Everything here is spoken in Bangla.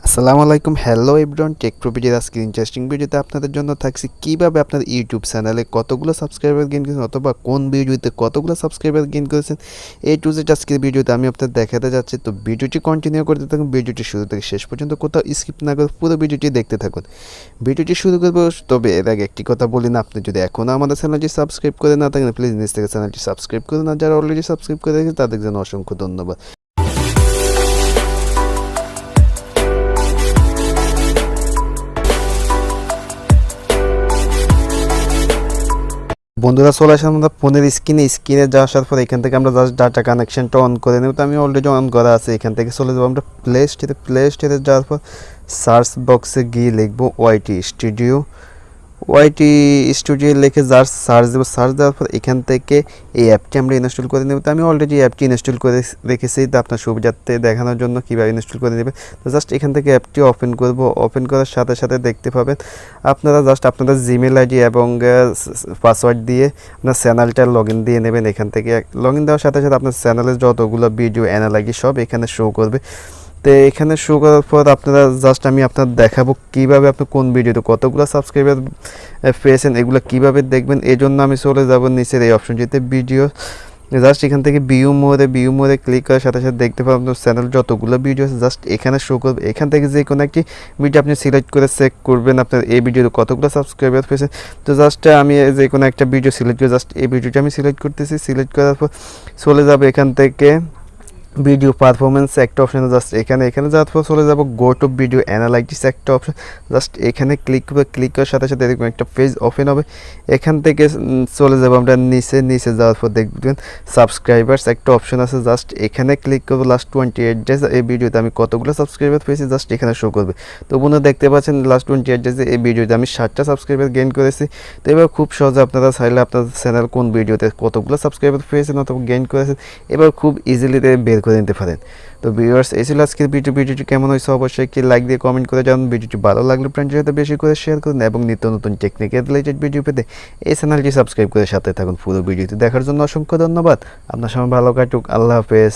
আসসালামু আলাইকুম, হ্যালো এভরিওয়ান। টেক প্রোভিডের আজকে ইন্টারেস্টিং ভিডিওতে আপনাদের জন্য থাকছে কিভাবে আপনার ইউটিউব চ্যানেলে কতগুলো সাবস্ক্রাইবার গেইন করেছেন অথবা কোন ভিডিওতে কতগুলো সাবস্ক্রাইবার গেইন করেছেন, এই টু জেড আজকের ভিডিওতে আমি আপনাদের দেখাতে যাচ্ছি। তো ভিডিওটি কন্টিনিউ করতে থাকুন, ভিডিওটি শুরু থেকে শেষ পর্যন্ত কোথাও স্কিপ না করে পুরো ভিডিওটি দেখতে থাকুন। ভিডিওটি শুরু করবো, তবে এর আগে একটি কথা বলি না, আপনি যদি এখনও আমাদের চ্যানেলটি সাবস্ক্রাইব করে না থাকেন প্লিজ নিজ থেকে চ্যানেলটি সাবস্ক্রাইব করুন, আর যারা অলরেডি সাবস্ক্রাইব করে রেখেছেন তাদের জন্য অসংখ্য ধন্যবাদ। বন্ধুরা, চলে আসে আমরা ফোনের স্ক্রিনে আসার পর এখান থেকে আমরা জাস্ট ডাটা কানেকশনটা অন করে নেব। তো আমি অলরেডি অন করা আছে। এখান থেকে চলে যাবো আমরা প্লে স্টোরে যাওয়ার পর সার্চ বক্সে গিয়ে লিখবো ওয়াইটি স্টুডিও লিখে জাস্ট সার্চ দেবো। সার্চ দেওয়ার পর এখান থেকে এই অ্যাপটি আমরা ইনস্টল করে নেব। তো আমি অলরেডি অ্যাপটি ইনস্টল করে রেখেছি, তো আপনার সুবিধার্থে দেখানোর জন্য কীভাবে ইনস্টল করে নেবেন। তো জাস্ট এখান থেকে অ্যাপটি ওপেন করব। ওপেন করার সাথে সাথে দেখতে পাবেন আপনারা জাস্ট আপনাদের জিমেল আইডি এবং পাসওয়ার্ড দিয়ে আপনার চ্যানেলটা লগ ইন দিয়ে নেবেন। এখান থেকে লগ ইন দেওয়ার সাথে সাথে আপনার চ্যানেলের যতগুলো ভিডিও অ্যানালাইজি সব এখানে শো করবে। তো এখানে শো করার পর আপনারা জাস্ট আমি আপনাদের দেখাবো কীভাবে আপনি কোন ভিডিওতে কতগুলো সাবস্ক্রাইবার পেয়েছেন, এগুলো কীভাবে দেখবেন। এই জন্য আমি চলে যাব নিচের এই অপশনটিতে ভিডিও। জাস্ট এখান থেকে ভিউ মোরে ক্লিক করার সাথে সাথে দেখতে পাবেন আপনার চ্যানেল যতগুলো ভিডিও আছে জাস্ট এখানে শো করবে। এখান থেকে যে কোনো একটি ভিডিও আপনি সিলেক্ট করে চেক করবেন আপনার এই ভিডিওতে কতগুলো সাবস্ক্রাইবার পেয়েছে। তো জাস্ট আমি যে কোনো একটা ভিডিও সিলেক্ট করে জাস্ট এই ভিডিওটা আমি সিলেক্ট করতেছি। সিলেক্ট করার পর চলে যাবে এখান থেকে ভিডিও পারফরমেন্স একটা অপশন, জাস্ট এখানে যাওয়ার পর চলে যাব গো টু ভিডিও অ্যানালাইটিক্স একটা অপশন। জাস্ট এখানে ক্লিক করার সাথে সাথে এরকম একটা পেজ ওপেন হবে। এখান থেকে চলে যাব আমরা নিচে যাওয়ার পর দেখবেন সাবস্ক্রাইবার্স একটা অপশন আছে। জাস্ট এখানে ক্লিক করবো। লাস্ট 28 ডেজ এই ভিডিওতে আমি কতগুলো সাবস্ক্রাইবার পেয়েছি জাস্ট এখানে শো করবে। তো বন্ধুরা দেখতে পাচ্ছেন লাস্ট 28 ডেজে এই ভিডিওতে আমি 60টা সাবস্ক্রাইবার গেইন করেছি। তো এবার খুব সহজে আপনারা চাইলে আপনার চ্যানেল কোন ভিডিওতে কতগুলো সাবস্ক্রাইবার পেয়েছেন অথবা গেইন করেছেন এবার খুব ইজিলিতে বের করে নিতে পারেন। তো ভিউয়ার্স, এই ছিল আজকের ভিডিওটি কেমন হয়েছে অবশ্যই একটি লাইক দিয়ে কমেন্ট করে জানান। ভিডিওটি ভালো লাগলে ফ্রেন্ডের সাথে বেশি করে শেয়ার করুন এবং নিত্য নতুন টেকনিক্যাল রিলেটেড ভিডিও পেতে এই চ্যানেলটি সাবস্ক্রাইব করে সাথে থাকুন। পুরো ভিডিওটি দেখার জন্য অসংখ্য ধন্যবাদ। আপনার সময় ভালো কাটুক। আল্লাহ হাফেজ।